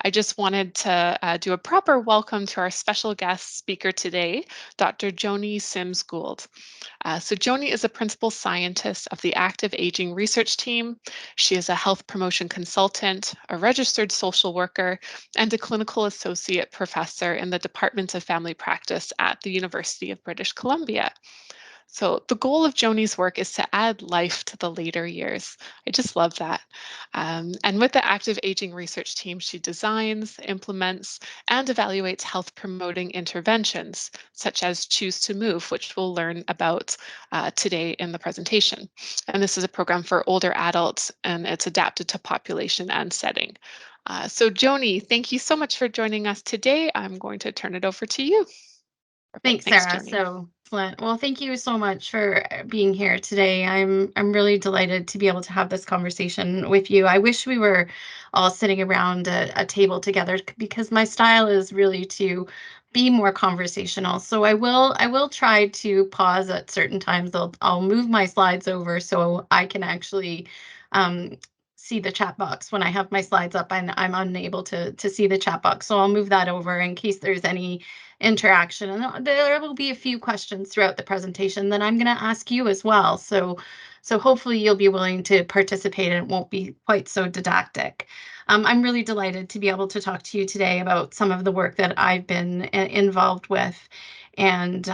I just wanted to do a proper welcome to our special guest speaker today, Dr. Joanie Sims-Gould. Joanie is a principal scientist of the Active Aging Research Team. She is a health promotion consultant, a registered social worker, and a clinical associate professor in the Department of Family Practice at the University of British Columbia. So the goal of Joanie's work is to add life to the later years. I just love that. And with the Active Aging Research Team, she designs, implements, and evaluates health promoting interventions, such as Choose to Move, which we'll learn about today in the presentation. And this is a program for older adults, and it's adapted to population and setting. So Joanie, thank you so much for joining us today. I'm going to turn it over to you. Thanks, Thanks, Sarah. Joanie. So, Flint, well, thank you so much for being here today. I'm really delighted to be able to have this conversation with you. I wish we were all sitting around a table together because my style is really to be more conversational. So I will try to pause at certain times. I'll move my slides over so I can actually um, see the chat box when I have my slides up and I'm unable to see the chat box. So I'll move that over in case there's any interaction. And there will be a few questions throughout the presentation that I'm going to ask you as well. So hopefully you'll be willing to participate and it won't be quite so didactic. I'm really delighted to be able to talk to you today about some of the work that I've been involved with, and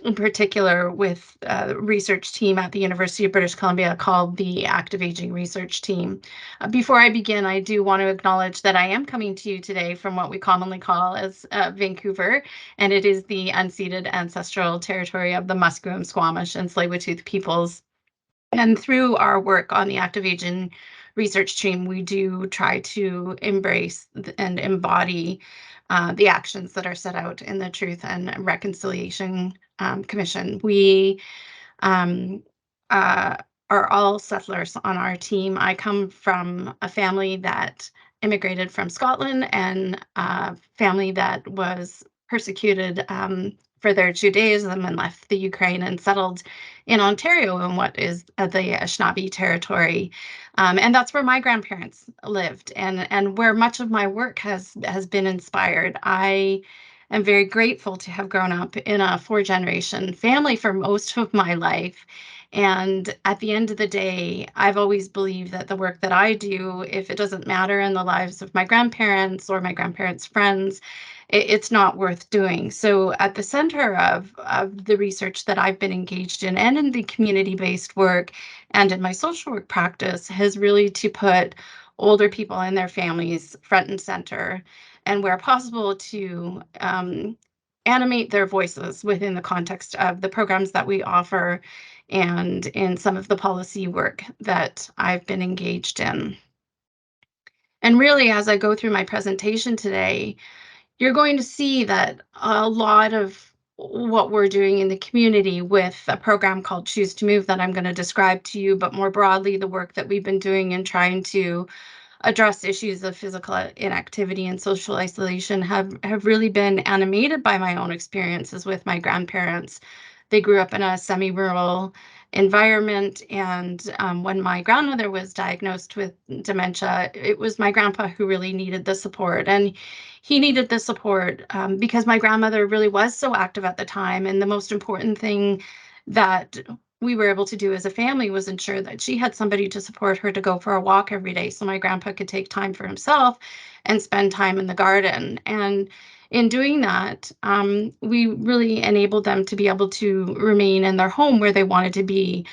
in particular with a research team at the University of British Columbia called the Active Aging Research Team. Before I begin, I do want to acknowledge that I am coming to you today from what we commonly call as Vancouver, and it is the unceded ancestral territory of the Musqueam, Squamish, and Tsleil-Waututh peoples. And through our work on the Active Aging Research Team, we do try to embrace and embody the actions that are set out in the Truth and Reconciliation Commission. We are all settlers on our team. I come from a family that immigrated from Scotland and a family that was persecuted for their Judaism and left the Ukraine and settled in Ontario in what is the Anishinaabe territory. And that's where my grandparents lived and where much of my work has been inspired. I am very grateful to have grown up in a 4-generation family for most of my life. And at the end of the day, I've always believed that the work that I do, if it doesn't matter in the lives of my grandparents or my grandparents' friends, it's not worth doing. So at the center of the research that I've been engaged in and in the community-based work and in my social work practice has really to put older people and their families front and center, and where possible to animate their voices within the context of the programs that we offer and in some of the policy work that I've been engaged in. And really, as I go through my presentation today, you're going to see that a lot of what we're doing in the community with a program called Choose to Move that I'm going to describe to you, but more broadly, the work that we've been doing in trying to address issues of physical inactivity and social isolation have really been animated by my own experiences with my grandparents. They grew up in a semi-rural environment, and when my grandmother was diagnosed with dementia, it was my grandpa who really needed the support. And he needed the support because my grandmother really was so active at the time. And the most important thing that we were able to do as a family was ensure that she had somebody to support her to go for a walk every day so my grandpa could take time for himself and spend time in the garden. And in doing that, we really enabled them to be able to remain in their home where they wanted to be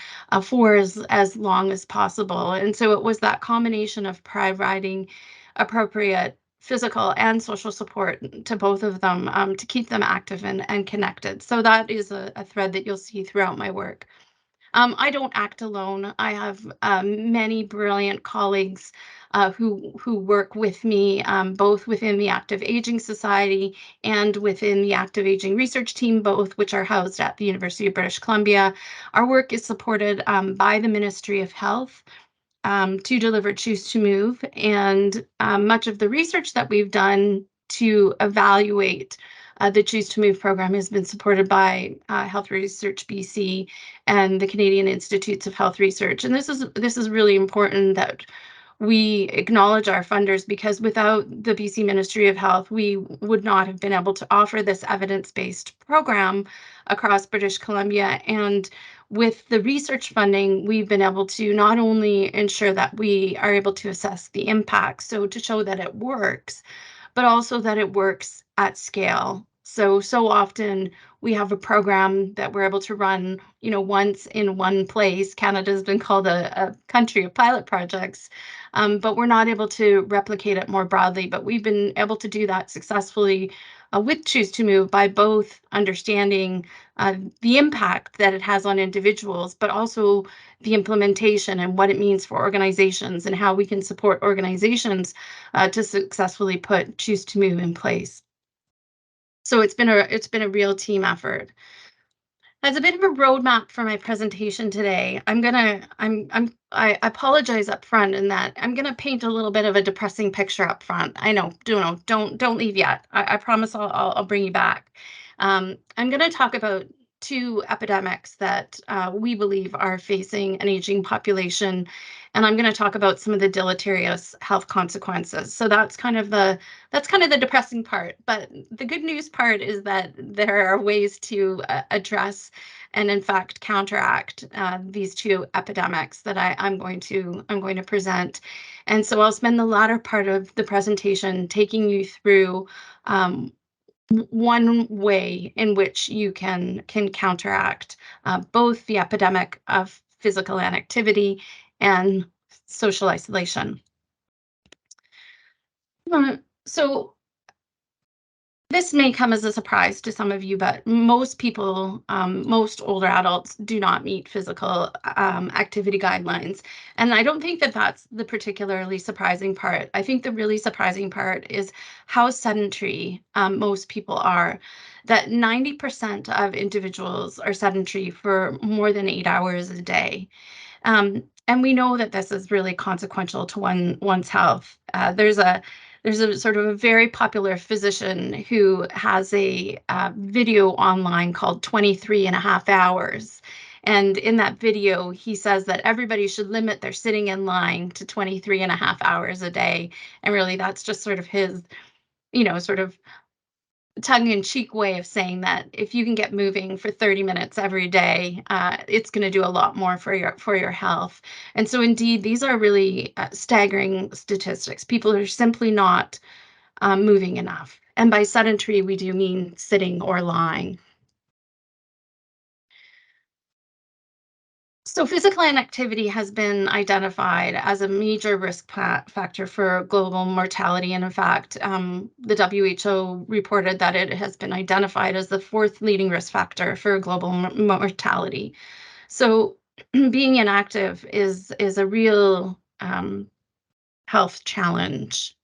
for as long as possible. And so it was that combination of providing appropriate physical and social support to both of them to keep them active and connected. So that is a thread that you'll see throughout my work. I don't act alone. I have many brilliant colleagues who work with me, both within the Active Aging Society and within the Active Aging Research Team, both which are housed at the University of British Columbia. Our work is supported by the Ministry of Health to deliver Choose to Move, and much of the research that we've done to evaluate the Choose to Move program has been supported by Health Research BC and the Canadian Institutes of Health Research. And this is really important that we acknowledge our funders, because without the BC Ministry of Health, we would not have been able to offer this evidence-based program across British Columbia. And with the research funding, we've been able to not only ensure that we are able to assess the impact, so to show that it works, but also that it works at scale. So often we have a program that we're able to run, once in one place. Canada's been called a country of pilot projects, but we're not able to replicate it more broadly. But we've been able to do that successfully with Choose to Move by both understanding the impact that it has on individuals, but also the implementation and what it means for organizations and how we can support organizations to successfully put Choose to Move in place. So it's been a real team effort. As a bit of a roadmap for my presentation today, I apologize up front in that I'm gonna paint a little bit of a depressing picture up front. I know, don't leave yet. I promise I'll bring you back. I'm gonna talk about two epidemics that we believe are facing an aging population, and I'm gonna talk about some of the deleterious health consequences. So that's kind of the depressing part. But the good news part is that there are ways to address and in fact counteract these two epidemics that I'm going to present. And so I'll spend the latter part of the presentation taking you through one way in which you can counteract both the epidemic of physical inactivity and social isolation. So this may come as a surprise to some of you, but most people, most older adults, do not meet physical activity guidelines. And I don't think that that's the particularly surprising part. I think the really surprising part is how sedentary most people are. That 90% of individuals are sedentary for more than 8 hours a day. And we know that this is really consequential to one's health. There's a sort of a very popular physician who has a video online called 23 and a half hours. And in that video, he says that everybody should limit their sitting and lying to 23 and a half hours a day. And really, that's just sort of his, sort of tongue-in-cheek way of saying that if you can get moving for 30 minutes every day, it's going to do a lot more for your health. And so indeed, these are really staggering statistics. People are simply not moving enough. And by sedentary, we do mean sitting or lying. So physical inactivity has been identified as a major risk factor for global mortality. And in fact, the WHO reported that it has been identified as the fourth leading risk factor for global mortality. So being inactive is a real health challenge.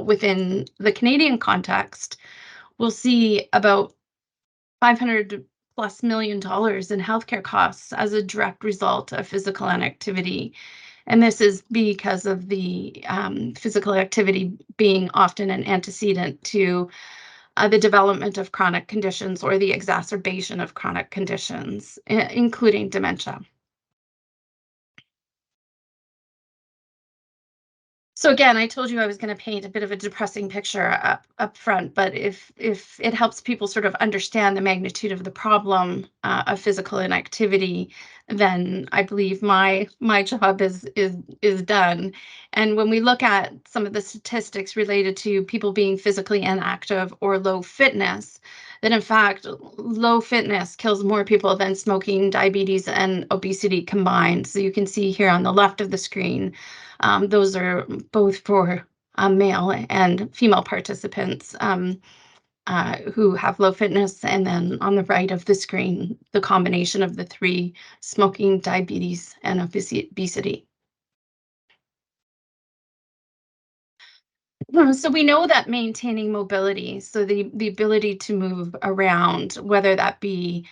Within the Canadian context, we'll see about $500+ million in healthcare costs as a direct result of physical inactivity. And this is because of the physical activity being often an antecedent to the development of chronic conditions or the exacerbation of chronic conditions, including dementia. So again, I told you I was going to paint a bit of a depressing picture up front, but if it helps people sort of understand the magnitude of the problem of physical inactivity, then I believe my job is done. And when we look at some of the statistics related to people being physically inactive or low fitness, then in fact, low fitness kills more people than smoking, diabetes, and obesity combined. So you can see here on the left of the screen, those are both for male and female participants who have low fitness. And then on the right of the screen, the combination of the three: smoking, diabetes, and obesity. So we know that maintaining mobility, so the ability to move around, whether that be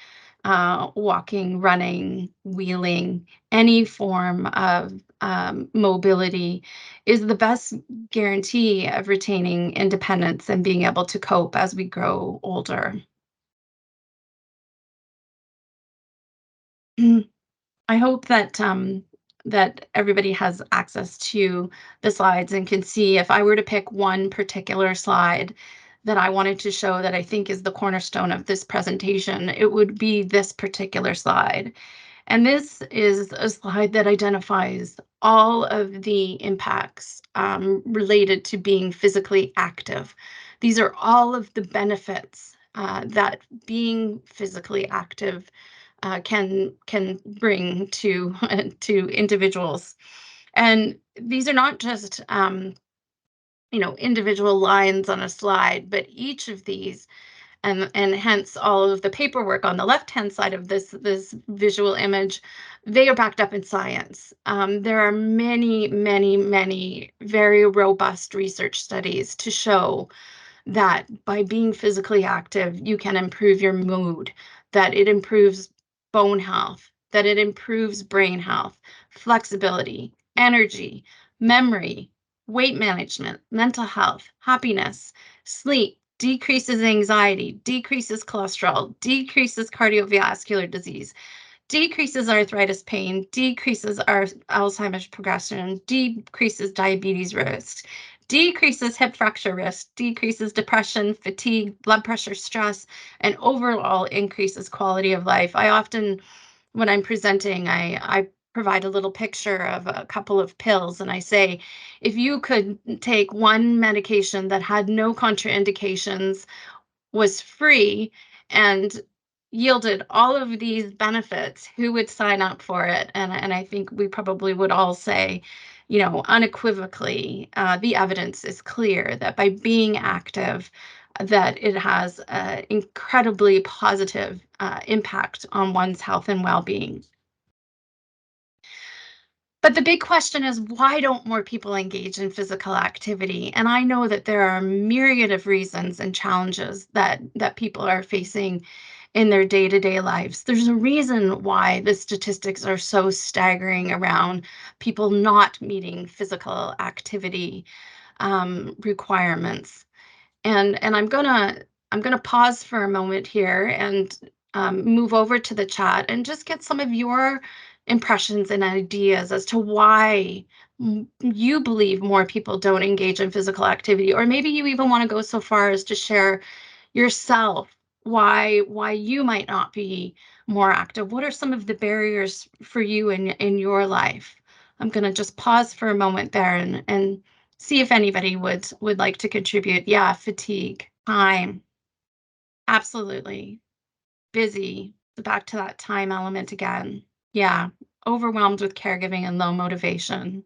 walking, running, wheeling, any form of mobility, is the best guarantee of retaining independence and being able to cope as we grow older. I hope that that everybody has access to the slides and can see. If I were to pick one particular slide that I wanted to show that I think is the cornerstone of this presentation, it would be this particular slide. And this is a slide that identifies all of the impacts related to being physically active. These are all of the benefits that being physically active can bring to to individuals. And these are not just individual lines on a slide, but each of these, and hence all of the paperwork on the left-hand side of this visual image, they are backed up in science. There are many, many, many very robust research studies to show that by being physically active, you can improve your mood, that it improves bone health, that it improves brain health, flexibility, energy, memory, weight management, mental health, happiness, sleep, decreases anxiety, decreases cholesterol, decreases cardiovascular disease, decreases arthritis pain, decreases our Alzheimer's progression, decreases diabetes risk, decreases hip fracture risk, decreases depression, fatigue, blood pressure, stress, and overall increases quality of life. I often, when I'm presenting, I provide a little picture of a couple of pills, and I say, if you could take one medication that had no contraindications, was free, and yielded all of these benefits, who would sign up for it? And I think we probably would all say, unequivocally, the evidence is clear that by being active, that it has an incredibly positive impact on one's health and well-being. But the big question is, why don't more people engage in physical activity? And I know that there are a myriad of reasons and challenges that people are facing in their day-to-day lives. There's a reason why the statistics are so staggering around people not meeting physical activity requirements. And I'm gonna pause for a moment here and move over to the chat and just get some of your impressions and ideas as to why you believe more people don't engage in physical activity, or maybe you even want to go so far as to share yourself why you might not be more active. What are some of the barriers for you in your life? I'm going to just pause for a moment there and see if anybody would like to contribute. Yeah, fatigue, time, absolutely. Busy, back to that time element again. Yeah, overwhelmed with caregiving and low motivation,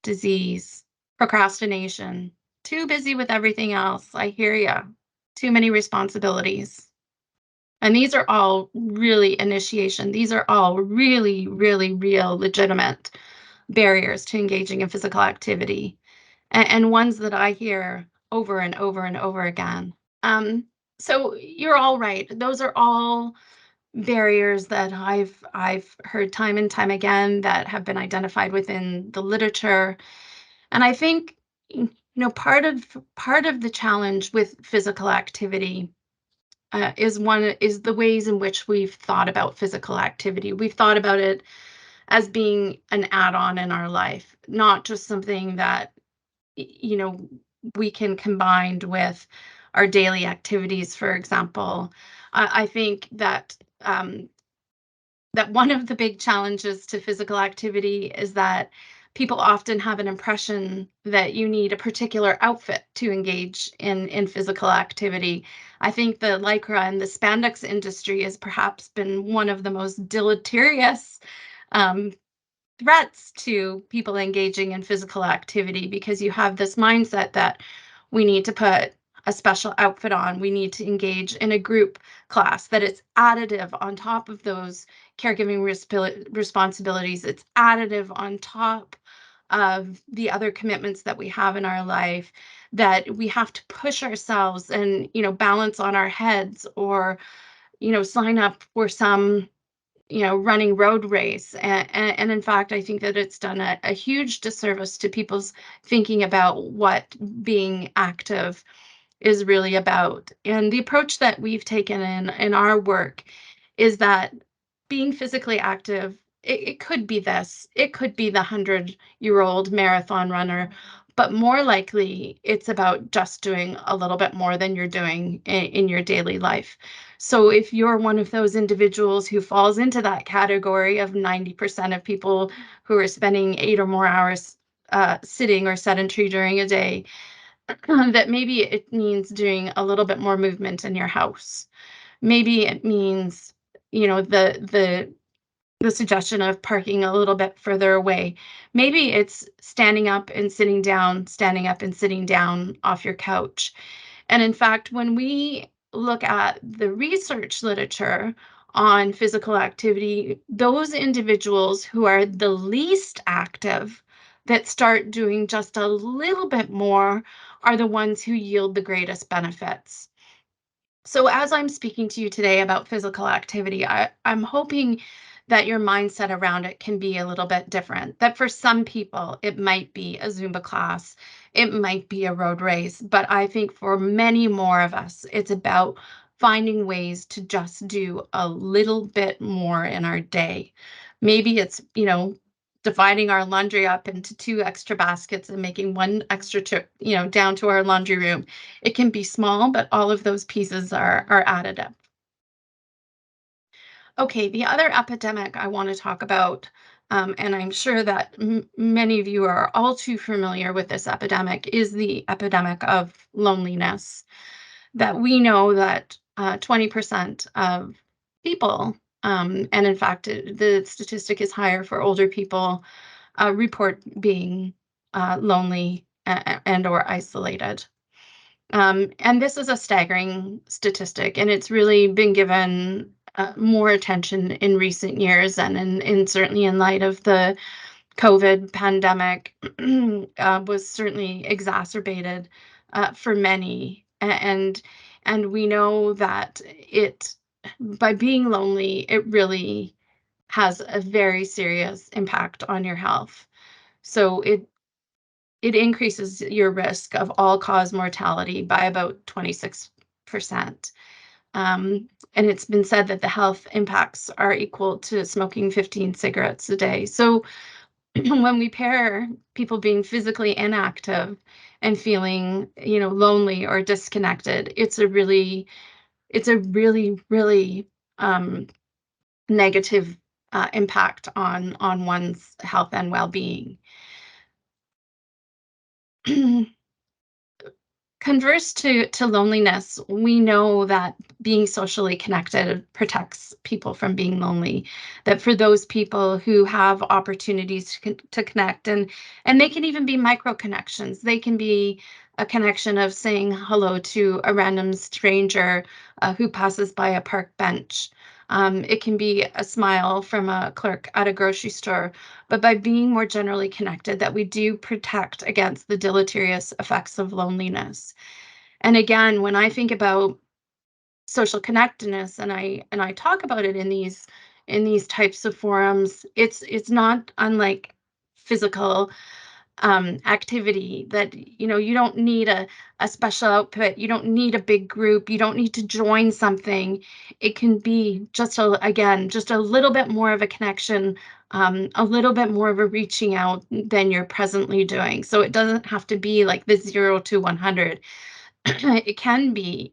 disease, procrastination, too busy with everything else. I hear you. Too many responsibilities. And these are all really initiation. These are all really, really real, legitimate barriers to engaging in physical activity, and ones that I hear over and over and over again. So you're all right. Those are all barriers that I've heard time and time again that have been identified within the literature. And I think part of the challenge with physical activity is the ways in which we've thought about physical activity. We've thought about it as being an add-on in our life, not just something that you know we can combine with our daily activities. For example, I think that one of the big challenges to physical activity is that people often have an impression that you need a particular outfit to engage in physical activity. I think the lycra and the spandex industry has perhaps been one of the most deleterious um, threats to people engaging in physical activity, because you have this mindset that we need to put a special outfit on, we need to engage in a group class, that it's additive on top of those caregiving responsibilities, it's additive on top of the other commitments that we have in our life, that we have to push ourselves and balance on our heads, or sign up for some running road race. And in fact, I think that it's done a huge disservice to people's thinking about what being active is really about. And the approach that we've taken in our work is that being physically active it could be this, it could be the 100-year-old marathon runner, but more likely it's about just doing a little bit more than you're doing in your daily life. So if you're one of those individuals who falls into that category of 90% of people who are spending 8 or more hours sitting or sedentary during a day, that maybe it means doing a little bit more movement in your house. Maybe it means, the suggestion of parking a little bit further away. Maybe it's standing up and sitting down, standing up and sitting down off your couch. And in fact, when we look at the research literature on physical activity, those individuals who are the least active that start doing just a little bit more are the ones who yield the greatest benefits. So, as I'm speaking to you today about physical activity, I'm hoping that your mindset around it can be a little bit different. That for some people, it might be a Zumba class, it might be a road race, but I think for many more of us, it's about finding ways to just do a little bit more in our day. Maybe it's, dividing our laundry up into two extra baskets and making one extra trip, down to our laundry room. It can be small, but all of those pieces are added up. Okay, the other epidemic I want to talk about, and I'm sure that many of you are all too familiar with this epidemic, is the epidemic of loneliness. That we know that 20% of people, and in fact, the statistic is higher for older people, report being lonely and or isolated. And this is a staggering statistic, and it's really been given more attention in recent years, and certainly in light of the COVID pandemic, was certainly exacerbated for many. And we know that by being lonely, it really has a very serious impact on your health. So it increases your risk of all-cause mortality by about 26%. And it's been said that the health impacts are equal to smoking 15 cigarettes a day. So when we pair people being physically inactive and feeling, lonely or disconnected, it's a really negative impact on one's health and well-being. Converse to loneliness, we know that being socially connected protects people from being lonely. That for those people who have opportunities to connect, and they can even be micro connections. They can be a connection of saying hello to a random stranger who passes by a park bench. It can be a smile from a clerk at a grocery store, but by being more generally connected, that we do protect against the deleterious effects of loneliness. And again, when I think about social connectedness, and I talk about it in these types of forums, it's not unlike physical activity. That you don't need a special outfit, you don't need a big group, you don't need to join something. It can be just a little bit more of a connection, a little bit more of a reaching out than you're presently doing. So it doesn't have to be like the 0 to 100. It can be,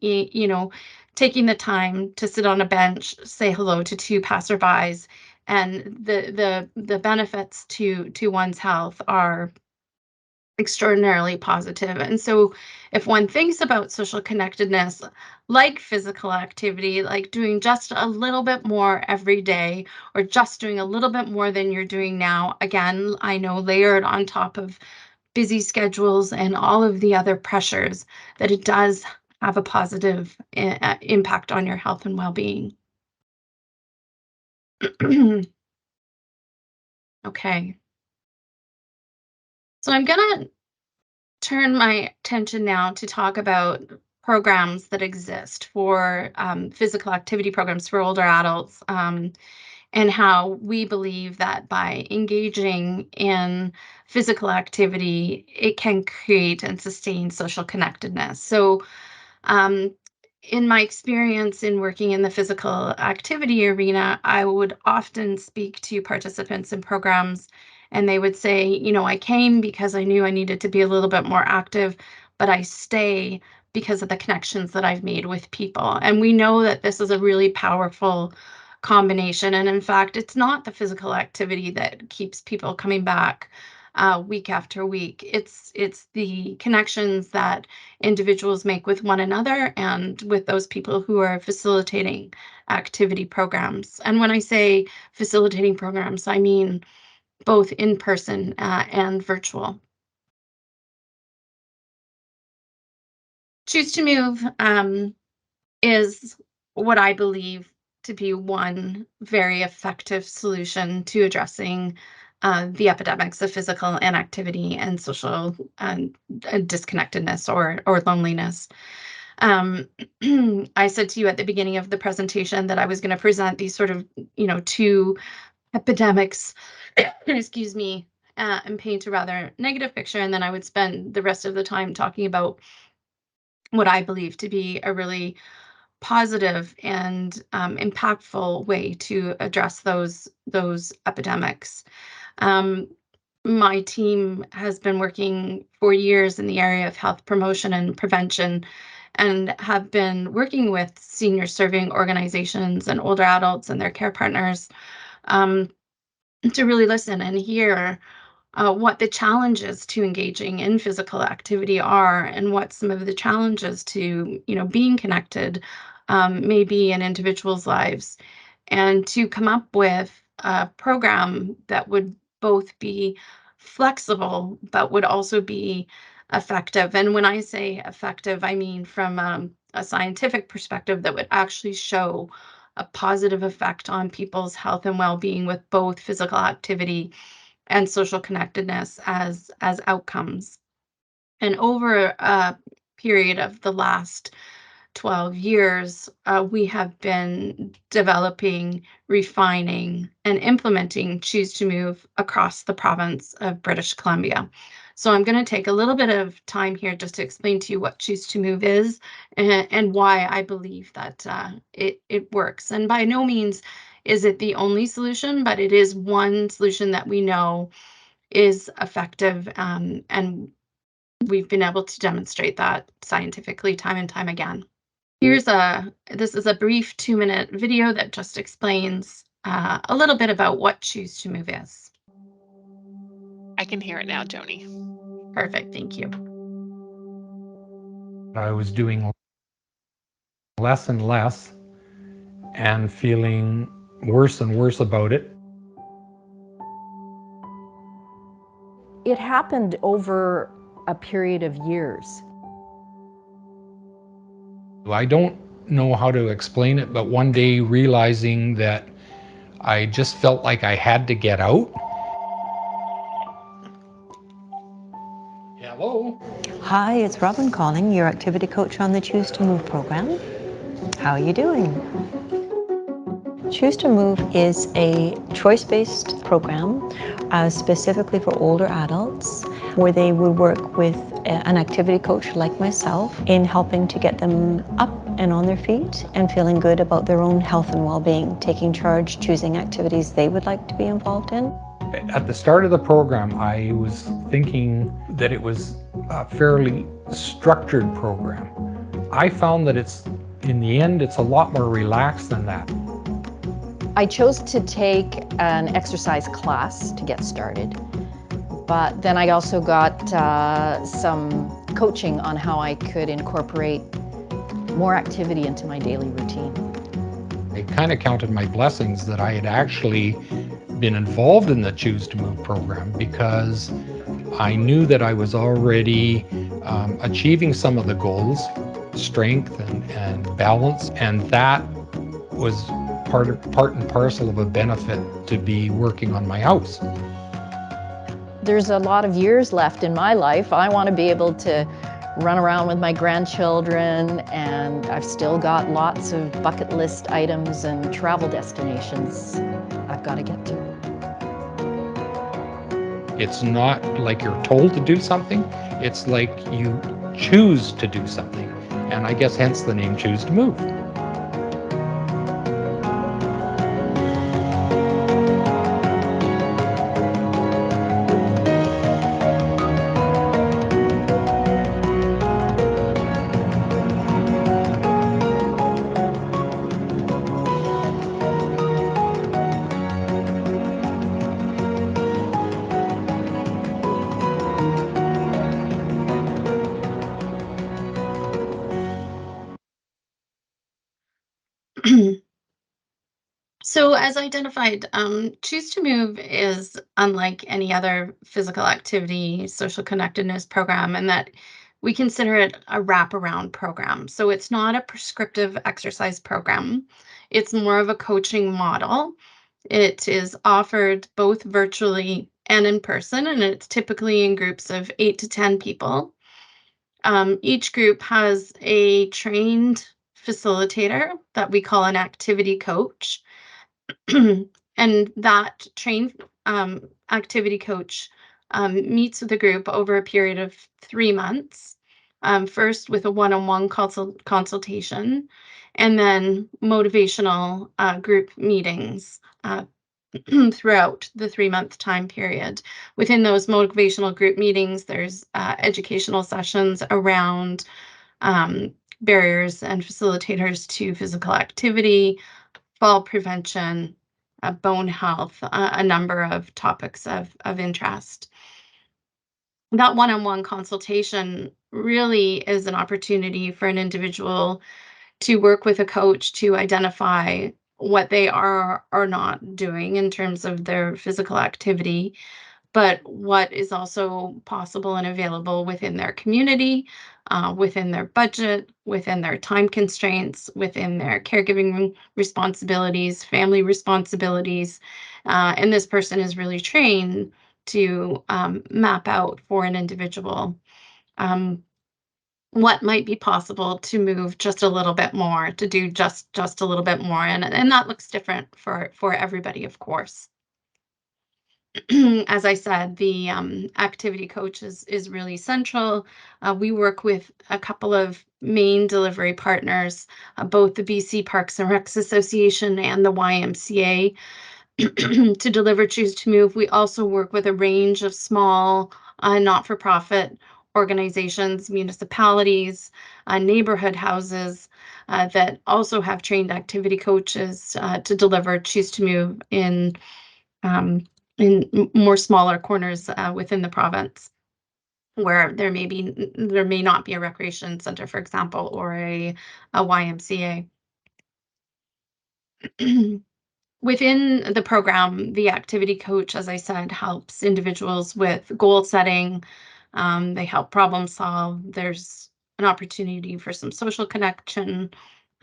taking the time to sit on a bench, say hello to two passerbys, and the benefits to one's health are extraordinarily positive. And so if one thinks about social connectedness like physical activity, like doing just a little bit more every day, or just doing a little bit more than you're doing now, again, I know layered on top of busy schedules and all of the other pressures, that it does have a positive impact on your health and well-being. Okay. So I'm gonna turn my attention now to talk about programs that exist for physical activity programs for older adults, and how we believe that by engaging in physical activity, it can create and sustain social connectedness. So, um, in my experience in working in the physical activity arena, I would often speak to participants in programs, and they would say, I came because I knew I needed to be a little bit more active, but I stay because of the connections that I've made with people. And we know that this is a really powerful combination. And in fact, it's not the physical activity that keeps people coming back week after week. It's the connections that individuals make with one another and with those people who are facilitating activity programs. And when I say facilitating programs, I mean both in person and virtual. Choose to Move is what I believe to be one very effective solution to addressing the epidemics of physical inactivity and social disconnectedness or loneliness. Um, I said to you at the beginning of the presentation that I was going to present these sort of, two epidemics, excuse me, and paint a rather negative picture. And then I would spend the rest of the time talking about what I believe to be a really positive and impactful way to address those epidemics. Um, my team has been working for years in the area of health promotion and prevention, and have been working with senior serving organizations and older adults and their care partners um, to really listen and hear what the challenges to engaging in physical activity are, and what some of the challenges to being connected may be in individuals' lives, and to come up with a program that would both be flexible but would also be effective. And when I say effective, I mean from a scientific perspective that would actually show a positive effect on people's health and well-being with both physical activity and social connectedness as outcomes. And over a period of the last 12 years, we have been developing, refining, and implementing Choose to Move across the province of British Columbia. So I'm going to take a little bit of time here just to explain to you what Choose to Move is, and why I believe that it works. And by no means is it the only solution, but it is one solution that we know is effective, and we've been able to demonstrate that scientifically time and time again. This is a brief 2-minute video that just explains a little bit about what Choose to Move is. I can hear it now, Joanie. Perfect, thank you. I was doing less and less and feeling worse and worse about it. It happened over a period of years. I don't know how to explain it, but one day realizing that I just felt like I had to get out. Hello? Hi, it's Robin calling, your activity coach on the Choose to Move program. How are you doing? Choose to Move is a choice-based program specifically for older adults, where they would work with an activity coach like myself in helping to get them up and on their feet and feeling good about their own health and well-being, taking charge, choosing activities they would like to be involved in. At the start of the program, I was thinking that it was a fairly structured program. I found that in the end, it's a lot more relaxed than that. I chose to take an exercise class to get started, but then I also got some coaching on how I could incorporate more activity into my daily routine. I kind of counted my blessings that I had actually been involved in the Choose to Move program, because I knew that I was already achieving some of the goals, strength and balance, and that was part and parcel of a benefit to be working on my house. There's a lot of years left in my life. I want to be able to run around with my grandchildren, and I've still got lots of bucket list items and travel destinations I've got to get to. It's not like you're told to do something, it's like you choose to do something. and I guess hence the name Choose to Move. So, as identified, Choose to Move is unlike any other physical activity, social connectedness program, in that we consider it a wraparound program. So, it's not a prescriptive exercise program, it's more of a coaching model. It is offered both virtually and in person, and it's typically in groups of 8 to 10 people. Each group has a trained facilitator that we call an activity coach. And that trained activity coach meets with the group over a period of 3 months, first with a one-on-one consultation, and then motivational group meetings throughout the 3-month time period. Within those motivational group meetings, there's educational sessions around barriers and facilitators to physical activity, fall prevention, bone health, a number of topics of interest. That one-on-one consultation really is an opportunity for an individual to work with a coach to identify what they are or not doing in terms of their physical activity, but what is also possible and available within their community, within their budget, within their time constraints, within their caregiving responsibilities, family responsibilities. And this person is really trained to map out for an individual um, what might be possible to move just a little bit more, to do just a little bit more. And that looks different for everybody, of course. As I said, the activity coach is really central. We work with a couple of main delivery partners, both the BC Parks and Recs Association and the YMCA, to deliver Choose to Move. We also work with a range of small not-for-profit organizations, municipalities, neighborhood houses that also have trained activity coaches to deliver Choose to Move um, in more smaller corners within the province, where there may not be a recreation center, for example, or a YMCA. Within the program, the activity coach, as I said, helps individuals with goal setting. They help problem solve. There's an opportunity for some social connection.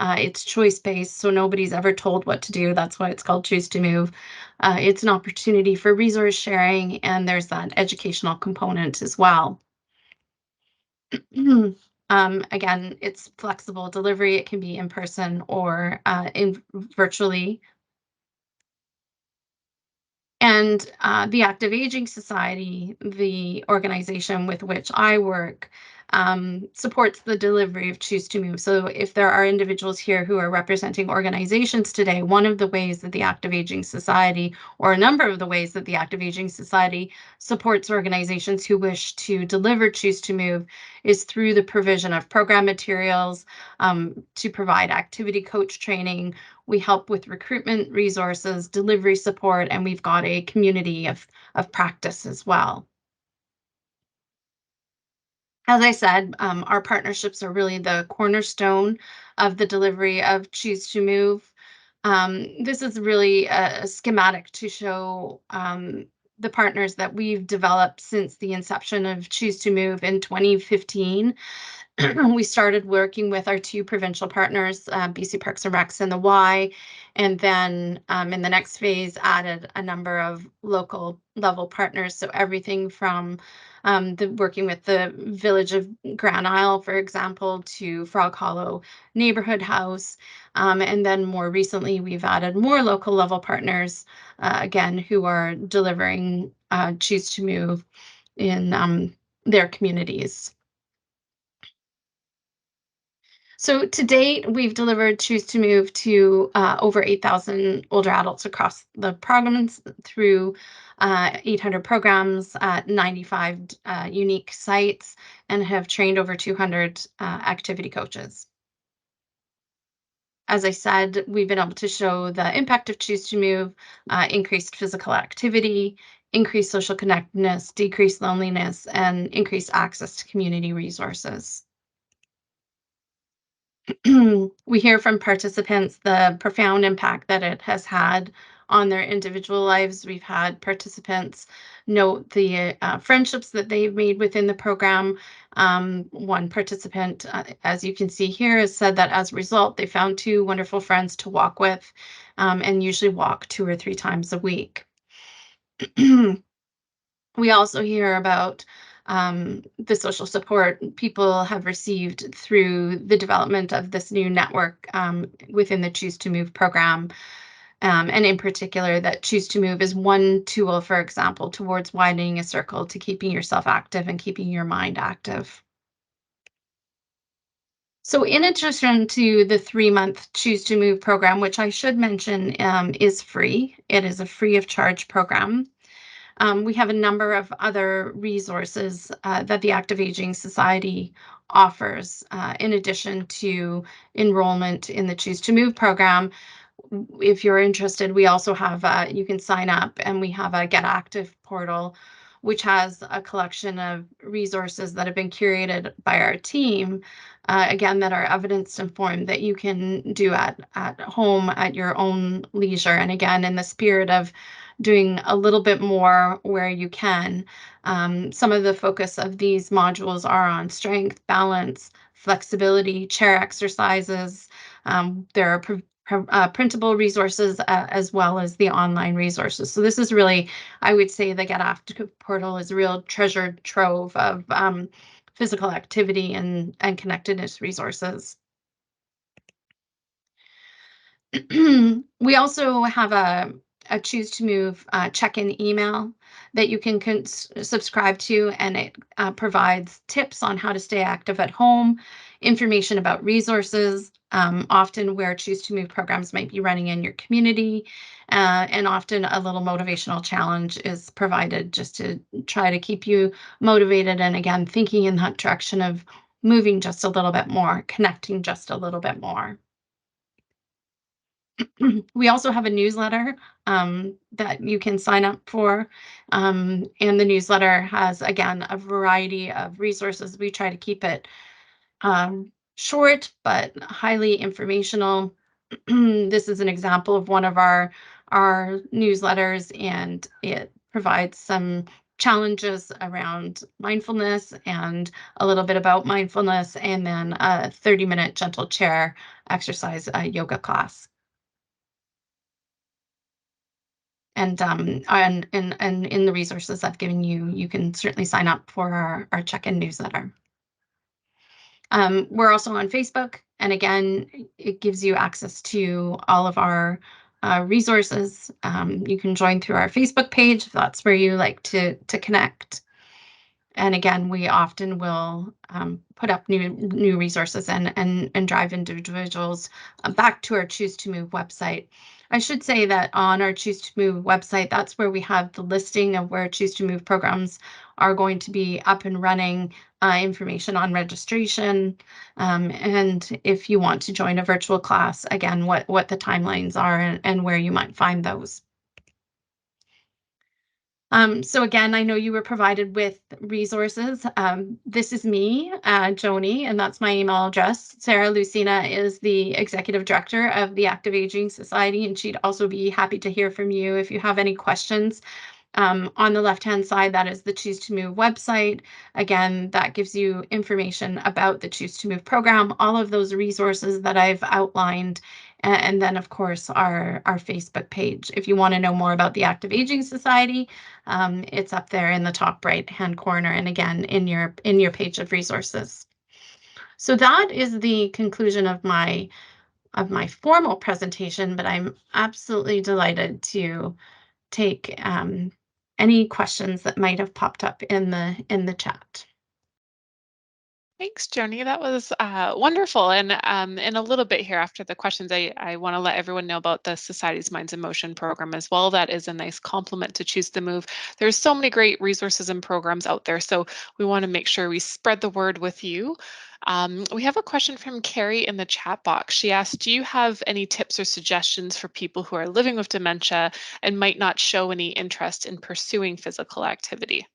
It's choice-based, so nobody's ever told what to do. That's why it's called Choose to Move. It's an opportunity for resource sharing, and there's that educational component as well. Again, it's flexible delivery. It can be in person or virtually. And the Active Aging Society, the organization with which I work, supports the delivery of Choose to Move. So if there are individuals here who are representing organizations today, one of the ways that the Active Aging Society, or a number of the ways that the Active Aging Society supports organizations who wish to deliver Choose to Move, is through the provision of program materials, to provide activity coach training. We help with recruitment resources, delivery support, and we've got a community of practice as well. As I said, our partnerships are really the cornerstone of the delivery of Choose to Move. This is really a schematic to show the partners that we've developed since the inception of Choose to Move in 2015. We started working with our two provincial partners, BC Parks and Recs and the Y, and then in the next phase added a number of local level partners. So everything from working with the village of Grand Isle, for example, to Frog Hollow Neighborhood House. And then more recently, we've added more local level partners, again, who are delivering Choose to Move in their communities. So to date, we've delivered Choose to Move to over 8,000 older adults across the programs through 800 programs at 95 unique sites, and have trained over 200 activity coaches. As I said, we've been able to show the impact of Choose to Move, increased physical activity, increased social connectedness, decreased loneliness, and increased access to community resources. We hear from participants the profound impact that it has had on their individual lives. We've had participants note the friendships that they've made within the program. One participant, as you can see here, has said that as a result, they found 2 wonderful friends to walk with, and usually walk 2 or 3 times a week. We also hear about the social support people have received through the development of this new network within the Choose to Move program. And in particular, that Choose to Move is one tool, for example, towards widening a circle to keeping yourself active and keeping your mind active. So in addition to the 3-month Choose to Move program, which I should mention is free, it is a free of charge program. We have a number of other resources that the Active Aging Society offers in addition to enrollment in the Choose to Move program. If you're interested, we also have, you can sign up, and we have a Get Active portal, which has a collection of resources that have been curated by our team, again, that are evidence informed, that you can do at home at your own leisure. And again, in the spirit of doing a little bit more where you can. Some of the focus of these modules are on strength, balance, flexibility, chair exercises. There are printable resources as well as the online resources. So this is really, I would say, the Get Active portal is a real treasure trove of physical activity and connectedness resources. We also have a Choose to Move check-in email that you can subscribe to, and it provides tips on how to stay active at home, information about resources, often where Choose to Move programs might be running in your community, and often a little motivational challenge is provided just to try to keep you motivated, and again, thinking in that direction of moving just a little bit more, connecting just a little bit more. We also have a newsletter that you can sign up for. And the newsletter has, again, a variety of resources. We try to keep it short, but highly informational. This is an example of one of our newsletters, and it provides some challenges around mindfulness and a little bit about mindfulness, and then a 30-minute gentle chair exercise yoga class. And in the resources I've given you, you can certainly sign up for our check-in newsletter. We're also on Facebook, and again, it gives you access to all of our resources. You can join through our Facebook page if that's where you like to connect. And again, we often will put up new resources and drive individuals back to our Choose to Move website. I should say that on our Choose to Move website, that's where we have the listing of where Choose to Move programs are going to be up and running, information on registration, and if you want to join a virtual class, again, what the timelines are and where you might find those. So again, I know you were provided with resources. This is me, Joanie, and that's my email address. Sarah Lucina is the executive director of the Active Aging Society, and she'd also be happy to hear from you if you have any questions. On the left-hand side, that is the Choose to Move website. Again, that gives you information about the Choose to Move program, all of those resources that I've outlined, and then, of course, our Facebook page. If you want to know more about the Active Aging Society, it's up there in the top right-hand corner, and again, in your page of resources. So that is the conclusion of my formal presentation, but I'm absolutely delighted to take any questions that might have popped up in the chat. Thanks, Joni. That was wonderful. And in a little bit here after the questions, I want to let everyone know about the Society's Minds in Motion program as well. That is a nice complement to Choose to Move. There's so many great resources and programs out there. So we want to make sure we spread the word with you. We have a question from Carrie in the chat box. She asked, do you have any tips or suggestions for people who are living with dementia and might not show any interest in pursuing physical activity?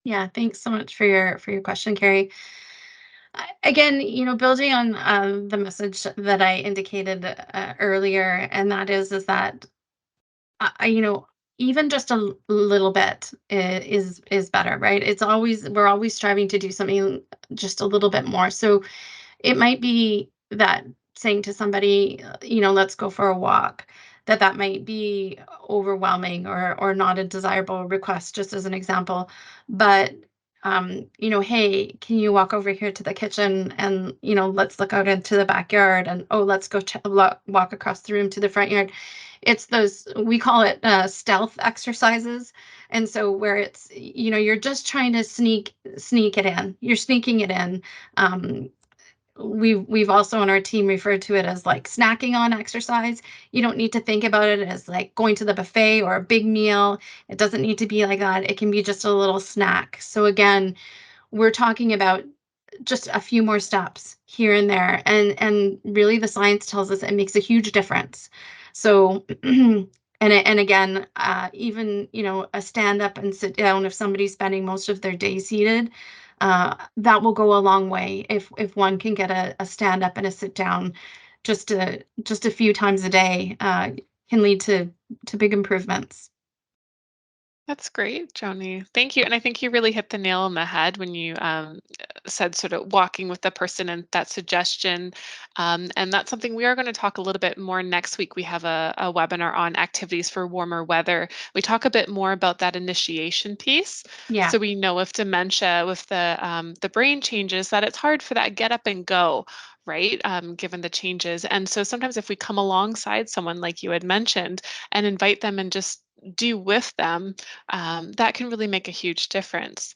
Yeah, thanks so much for your question, Carrie. Again, building on the message that I indicated earlier, and that is that even just a little bit is better, right? We're always striving to do something just a little bit more. So it might be that saying to somebody, let's go for a walk, that might be overwhelming or not a desirable request, just as an example. But hey, can you walk over here to the kitchen and let's look out into the backyard, and oh, let's go walk across the room to the front yard. It's those, we call it stealth exercises. And so where it's, you're just trying to sneak it in. You're sneaking it in. We've also on our team referred to it as like snacking on exercise. You don't need to think about it as like going to the buffet or a big meal. It doesn't need to be like that. It can be just a little snack. So again, we're talking about just a few more steps here and there, and really the science tells us it makes a huge difference. So and again, even a stand up and sit down, if somebody's spending most of their day seated, that will go a long way. If one can get a stand up and a sit down just a few times a day, can lead to big improvements. That's great, Joanie. Thank you. And I think you really hit the nail on the head when you said sort of walking with the person and that suggestion. And that's something we are going to talk a little bit more next week. We have a webinar on activities for warmer weather. We talk a bit more about that initiation piece. Yeah. So we know with dementia, with the brain changes, that it's hard for that get up and go, right? Given the changes. And so sometimes if we come alongside someone like you had mentioned and invite them and just do with them, that can really make a huge difference.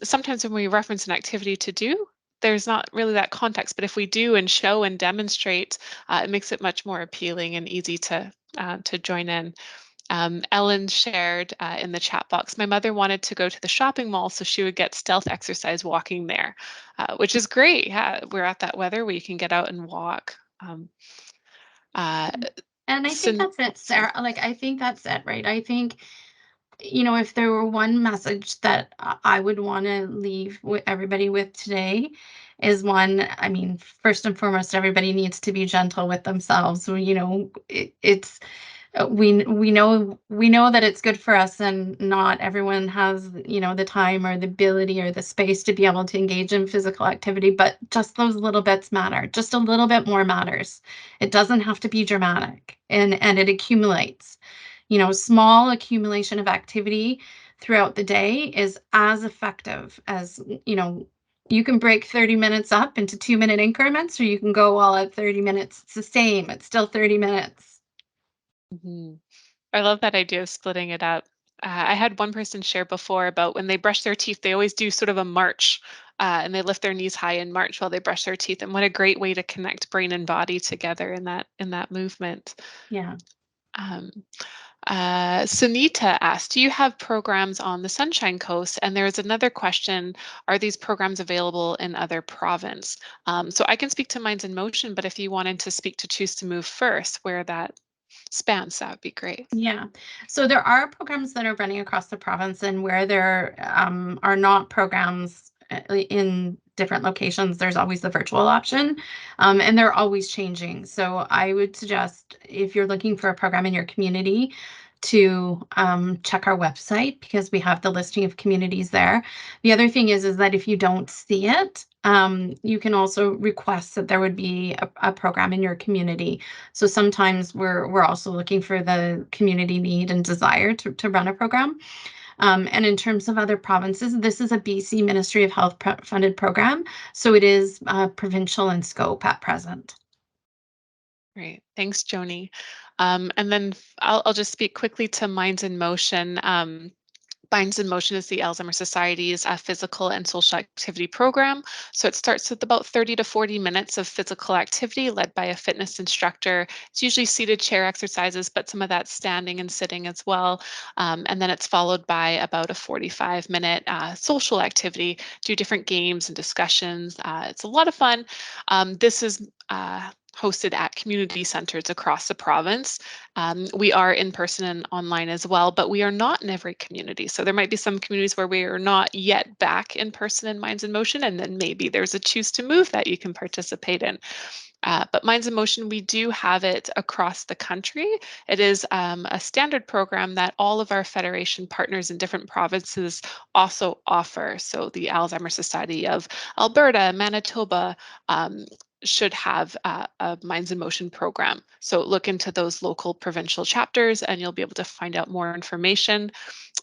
Sometimes when we reference an activity to do, there's not really that context, but if we do and show and demonstrate, it makes it much more appealing and easy to join in. Ellen shared in the chat box, my mother wanted to go to the shopping mall so she would get stealth exercise walking there, which is great. Yeah, we're at that weather where you can get out and walk. Uh, And I think so, that's it, Sarah. Like, I think that's it, right? I think, if there were one message that I would want to leave with everybody with today is one, I mean, first and foremost, everybody needs to be gentle with themselves. It's we know that it's good for us, and not everyone has the time or the ability or the space to be able to engage in physical activity, but just those little bits matter. Just a little bit more matters. It doesn't have to be dramatic, and it accumulates. Small accumulation of activity throughout the day is as effective as you can break 30 minutes up into 2-minute increments, or you can go all at 30 minutes. It's the same. It's still 30 minutes. mhm. I love that idea of splitting it up. I had one person share before about when they brush their teeth, they always do sort of a march, and they lift their knees high and march while they brush their teeth. And what a great way to connect brain and body together in that movement. Yeah. Um, Sunita asked, do you have programs on the Sunshine Coast? And there's another question, are these programs available in other province? So I can speak to Minds in Motion, but if you wanted to speak to Choose to Move first, where that spans, that would be great. Yeah. So there are programs that are running across the province, and where there are not programs in different locations, there's always the virtual option, and they're always changing. So I would suggest, if you're looking for a program in your community, to check our website, because we have the listing of communities there. The other thing is that if you don't see it, you can also request that there would be a program in your community. So sometimes we're also looking for the community need and desire to run a program. And in terms of other provinces, this is a BC Ministry of Health funded program. So it is provincial in scope at present. Great. Thanks, Joni. And then I'll just speak quickly to Minds in Motion. Minds in Motion is the Alzheimer's Society's physical and social activity program. So it starts with about 30 to 40 minutes of physical activity led by a fitness instructor. It's usually seated chair exercises, but some of that standing and sitting as well. And then it's followed by about a 45-minute social activity, do different games and discussions. It's a lot of fun. This is hosted at community centers across the province. We are in person and online as well, but we are not in every community. So there might be some communities where we are not yet back in person in Minds in Motion, and then maybe there's a Choose to Move that you can participate in. But Minds in Motion, we do have it across the country. It is a standard program that all of our federation partners in different provinces also offer. So the Alzheimer's Society of Alberta, Manitoba, should have a Minds in Motion program. So look into those local provincial chapters and you'll be able to find out more information.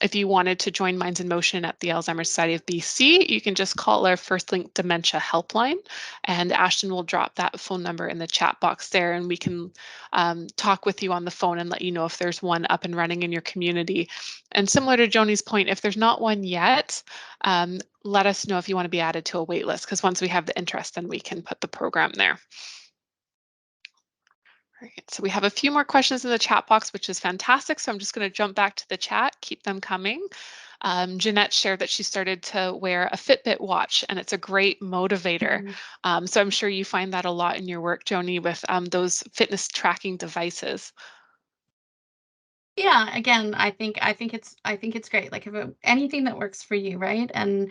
If you wanted to join Minds in Motion at the Alzheimer's Society of BC, you can just call our First Link Dementia Helpline, and Ashton will drop that phone number in the chat box there, and we can talk with you on the phone and let you know if there's one up and running in your community. And similar to Joanie's point, if there's not one yet, let us know if you want to be added to a wait list, because once we have the interest, then we can put the program there. Right, so we have a few more questions in the chat box, which is fantastic. So I'm just going to jump back to the chat, keep them coming. Jeanette shared that she started to wear a Fitbit watch, and it's a great motivator. So I'm sure you find that a lot in your work, Joanie, with those fitness tracking devices. Yeah, again, I think it's great. Like if anything that works for you, right? And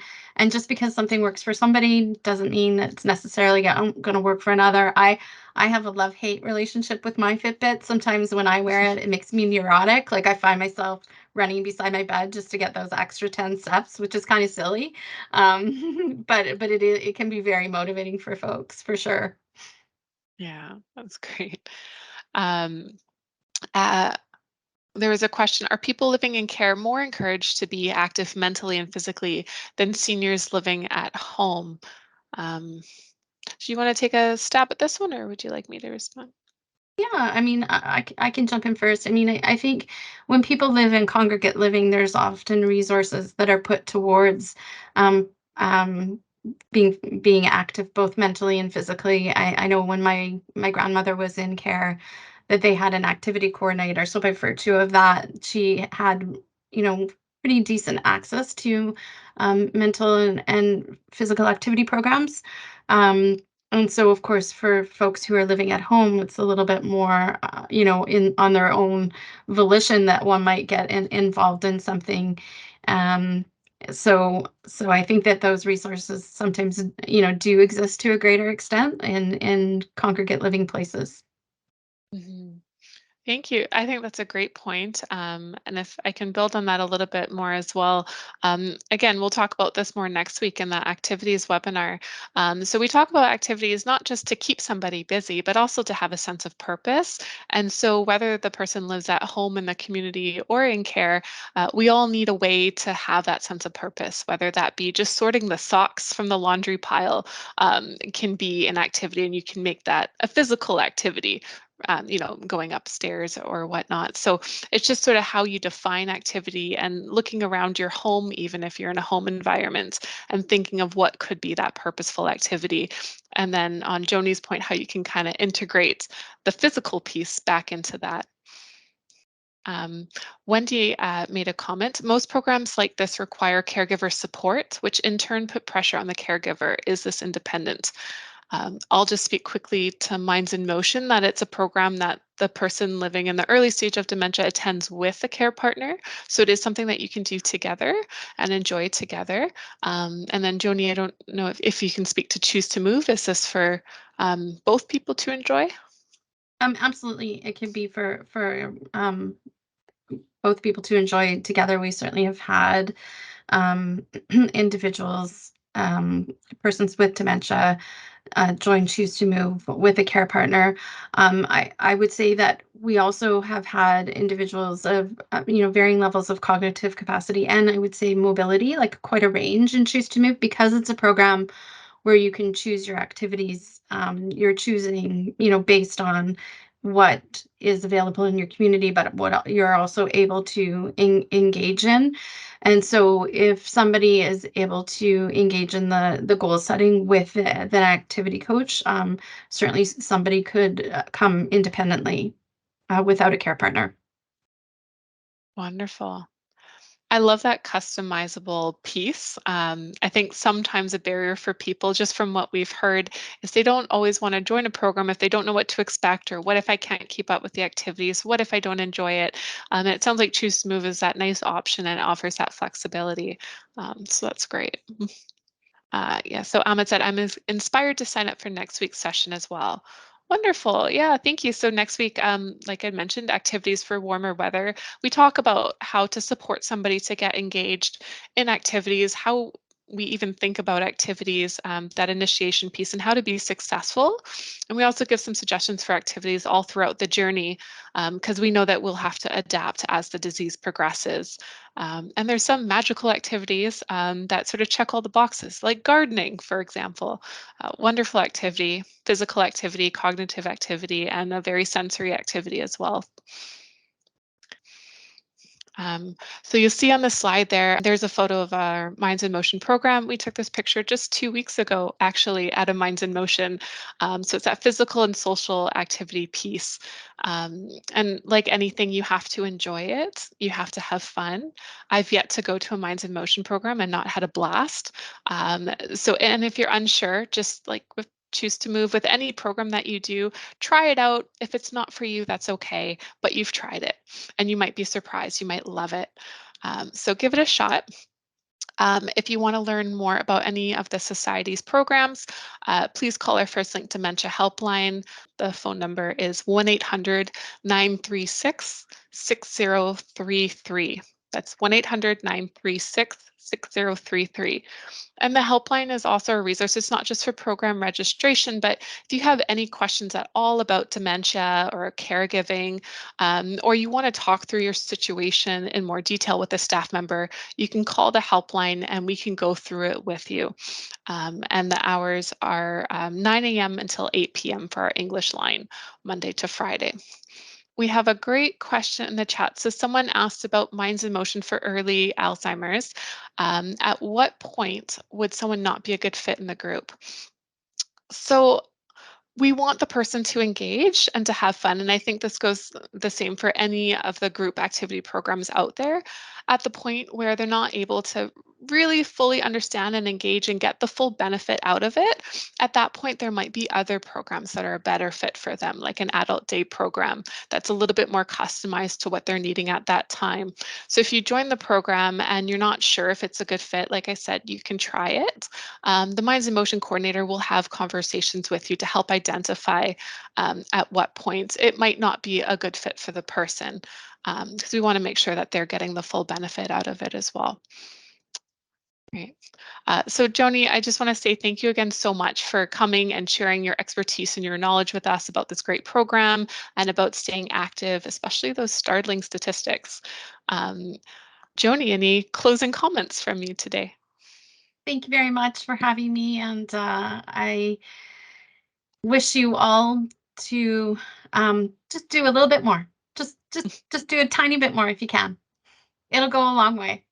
just because something works for somebody doesn't mean that it's necessarily going to work for another. I have a love-hate relationship with my Fitbit. Sometimes when I wear it, it makes me neurotic. Like I find myself running beside my bed just to get those extra 10 steps, which is kind of silly. But it can be very motivating for folks, for sure. Yeah, that's great. Uh, There was a question, are people living in care more encouraged to be active mentally and physically than seniors living at home? Do you want to take a stab at this one, or would you like me to respond? Yeah, I mean, I can jump in first. I mean, I think when people live in congregate living, there's often resources that are put towards um, um, being active both mentally and physically. I know when my grandmother was in care, that they had an activity coordinator. So by virtue of that, she had, pretty decent access to mental and physical activity programs. Um, and so, of course, for folks who are living at home, it's a little bit more, in on their own volition that one might get involved in something. Um, so I think that those resources sometimes, do exist to a greater extent in congregate living places. Mhm. Thank you. I think that's a great point. And if I can build on that a little bit more as well, again, we'll talk about this more next week in the activities webinar. So we talk about activities not just to keep somebody busy, but also to have a sense of purpose. And so whether the person lives at home in the community or in care, we all need a way to have that sense of purpose, whether that be just sorting the socks from the laundry pile, can be an activity, and you can make that a physical activity, going upstairs or whatnot. So it's just sort of how you define activity and looking around your home, even if you're in a home environment, and thinking of what could be that purposeful activity. And then on Joanie's point, how you can kind of integrate the physical piece back into that. Um, Wendy made a comment. Most programs like this require caregiver support, which in turn put pressure on the caregiver. Is this independent? I'll just speak quickly to Minds in Motion, that it's a program that the person living in the early stage of dementia attends with a care partner. So it is something that you can do together and enjoy together. And then Joanie, I don't know if you can speak to Choose to Move. Is this for both people to enjoy? Absolutely, it can be for both people to enjoy together. We certainly have had individuals, persons with dementia, join Choose to Move with a care partner. I would say that we also have had individuals of, varying levels of cognitive capacity, and I would say mobility, like quite a range in Choose to Move, because it's a program where you can choose your activities. You're choosing, based on what is available in your community, but what you're also able to engage in. And so if somebody is able to engage in the goal setting with the activity coach, certainly somebody could come independently without a care partner. Wonderful. I love that customizable piece. I think sometimes a barrier for people, just from what we've heard, is they don't always want to join a program if they don't know what to expect, or what if I can't keep up with the activities? What if I don't enjoy it? And it sounds like Choose to Move is that nice option and offers that flexibility. So that's great. Yeah, so Ahmed said, I'm inspired to sign up for next week's session as well. Wonderful. Yeah, thank you. So next week, like I mentioned, activities for warmer weather. We talk about how to support somebody to get engaged in activities, how we even think about activities, that initiation piece, and how to be successful. And we also give some suggestions for activities all throughout the journey, because we know that we'll have to adapt as the disease progresses. And there's some magical activities that sort of check all the boxes, like gardening, for example. Wonderful activity, physical activity, cognitive activity, and a very sensory activity as well. So you'll see on the slide there's a photo of our Minds in Motion program. We took this picture just 2 weeks ago, actually, at a Minds in Motion. So it's that physical and social activity piece. And like anything, you have to enjoy it. You have to have fun. I've yet to go to a Minds in Motion program and not had a blast. And if you're unsure, just like with Choose to Move, with any program that you do, try it out. If it's not for you, that's okay, but you've tried it and you might be surprised. You might love it. So give it a shot. If you want to learn more about any of the Society's programs, please call our First Link Dementia Helpline. The phone number is 1-800-936-6033. That's 1-800-936-6033. And the helpline is also a resource. It's not just for program registration, but if you have any questions at all about dementia or caregiving, or you want to talk through your situation in more detail with a staff member, you can call the helpline and we can go through it with you. And the hours are 9 a.m. until 8 p.m. for our English line, Monday to Friday. We have a great question in the chat. So someone asked about Minds in Motion for early Alzheimer's. At what point would someone not be a good fit in the group? So we want the person to engage and to have fun. And I think this goes the same for any of the group activity programs out there. At the point where they're not able to really fully understand and engage and get the full benefit out of it, at that point, there might be other programs that are a better fit for them, like an adult day program that's a little bit more customized to what they're needing at that time. So if you join the program and you're not sure if it's a good fit, like I said, you can try it. The Minds in Motion coordinator will have conversations with you to help identify at what point it might not be a good fit for the person, because we want to make sure that they're getting the full benefit out of it as well. Great. So Joanie, I just want to say thank you again so much for coming and sharing your expertise and your knowledge with us about this great program and about staying active, especially those startling statistics. Joanie, any closing comments from you today? Thank you very much for having me, and I wish you all to just do a little bit more. Just do a tiny bit more if you can. It'll go a long way.